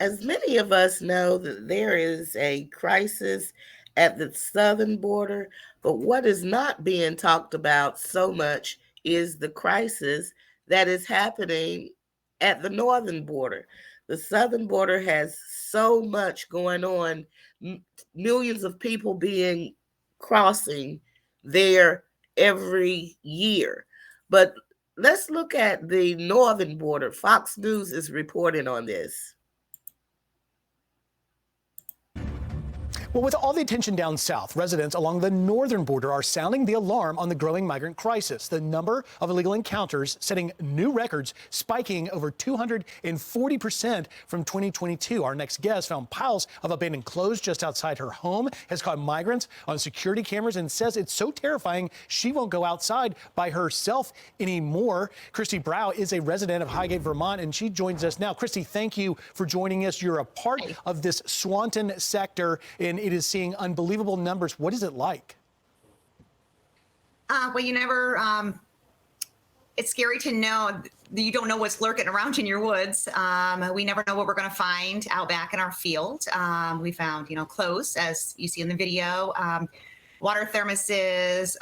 As many of us know that there is a crisis at the southern border, but what is not being talked about so much is the crisis that is happening at the northern border. The southern border has so much going on, millions of people being crossing there every year. But let's look at the northern border. Fox News is reporting on this. Well, with all the attention down south, residents along the northern border are sounding the alarm on the growing migrant crisis. The number of illegal encounters setting new records, spiking over 240% from 2022. Our next guest found piles of abandoned clothes just outside her home, has caught migrants on security cameras, and says it's so terrifying she won't go outside by herself anymore. Christy Brow is a resident of Highgate, Vermont, and she joins us now. Christy, thank you for joining us. You're a part of this Swanton sector, and it is seeing unbelievable numbers. What is it like? Well, you never, it's scary to know that you don't know what's lurking around in your woods. We never know what we're going to find out back in our field. We found, clothes, as you see in the video, water thermoses.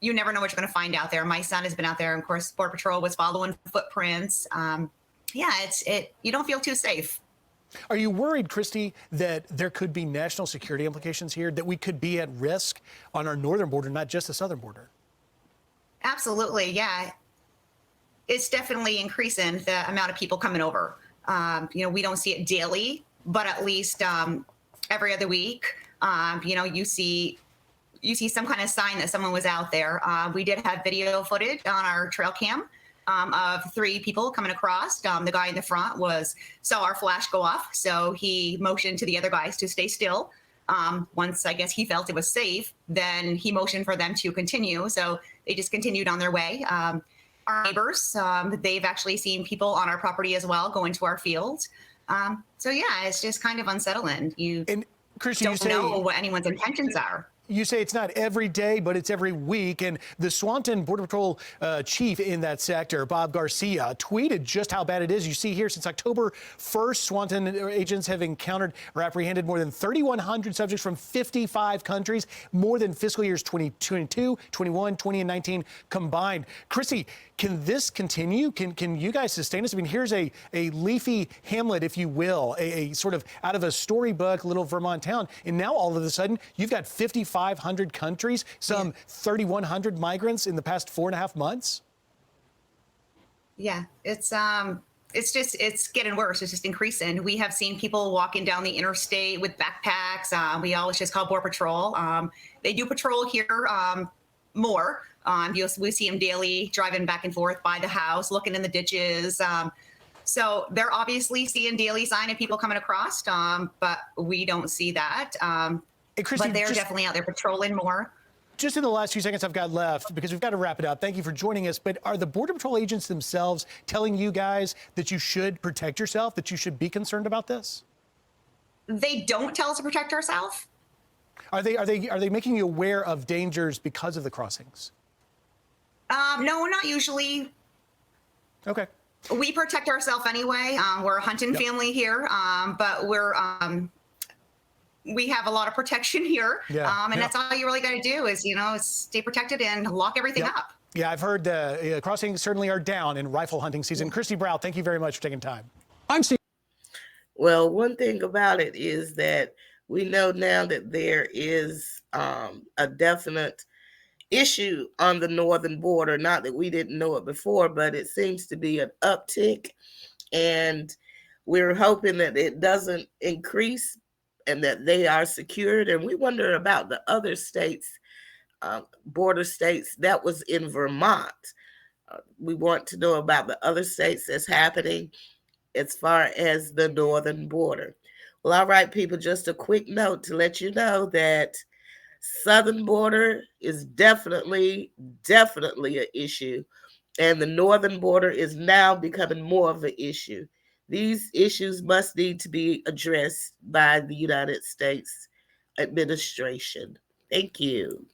You never know what you're going to find out there. My son has been out there, and of course, Border Patrol was following footprints. You don't feel too safe. Are you worried, Christy, that there could be national security implications here, that we could be at risk on our northern border, not just the southern border? Absolutely, yeah. It's definitely increasing the amount of people coming over. We don't see it daily, but at least every other week, you see some kind of sign that someone was out there. We did have video footage on our trail cam of 3 people coming across. The guy in the front saw our flash go off, so he motioned to the other guys to stay still. Once I guess he felt it was safe, then he motioned for them to continue. So they just continued on their way. Our neighbors, they've actually seen people on our property as well go into our field. It's just kind of unsettling. And Christy, don't know what anyone's intentions are. You say it's not every day, but it's every week. And the Swanton Border Patrol chief in that sector, Bob Garcia, tweeted just how bad it is. You see here, since October 1st, Swanton agents have encountered or apprehended more than 3,100 subjects from 55 countries, more than fiscal years 2022, 21, 20, and 19 combined. Christy, can this continue? Can you guys sustain this? I mean, here's a leafy hamlet, if you will, a sort of out of a storybook little Vermont town. And now all of a sudden, you've got 5,500 countries, some 3,100 migrants in the past 4.5 months. Yeah, it's getting worse. It's just increasing. We have seen people walking down the interstate with backpacks. We always just call Border Patrol. They do patrol here more. We see them daily driving back and forth by the house, looking in the ditches. So they're obviously seeing daily sign of people coming across, but we don't see that. Christy, but they're definitely out there patrolling more. Just in the last few seconds I've got left, because we've got to wrap it up. Thank you for joining us. But are the Border Patrol agents themselves telling you guys that you should protect yourself, that you should be concerned about this? They don't tell us to protect ourselves. Are they making you aware of dangers because of the crossings? No, not usually. Okay. We protect ourselves anyway. We're a hunting family here, but we have a lot of protection here. That's all you really got to do is, stay protected and lock everything up. Yeah, I've heard crossings certainly are down in rifle hunting season. Christy Brow, thank you very much for taking time. I'm Steve. Well, one thing about it is that we know now that there is a definite issue on the northern border. Not that we didn't know it before, but it seems to be an uptick, and we're hoping that it doesn't increase and that they are secured. And we wonder about the other states, border states. That was in Vermont. We want to know about the other states that's happening as far as the northern border. Well, all right, people, just a quick note to let you know that southern border is definitely an issue, and the northern border is now becoming more of an issue. These issues must need to be addressed by the United States administration. Thank you.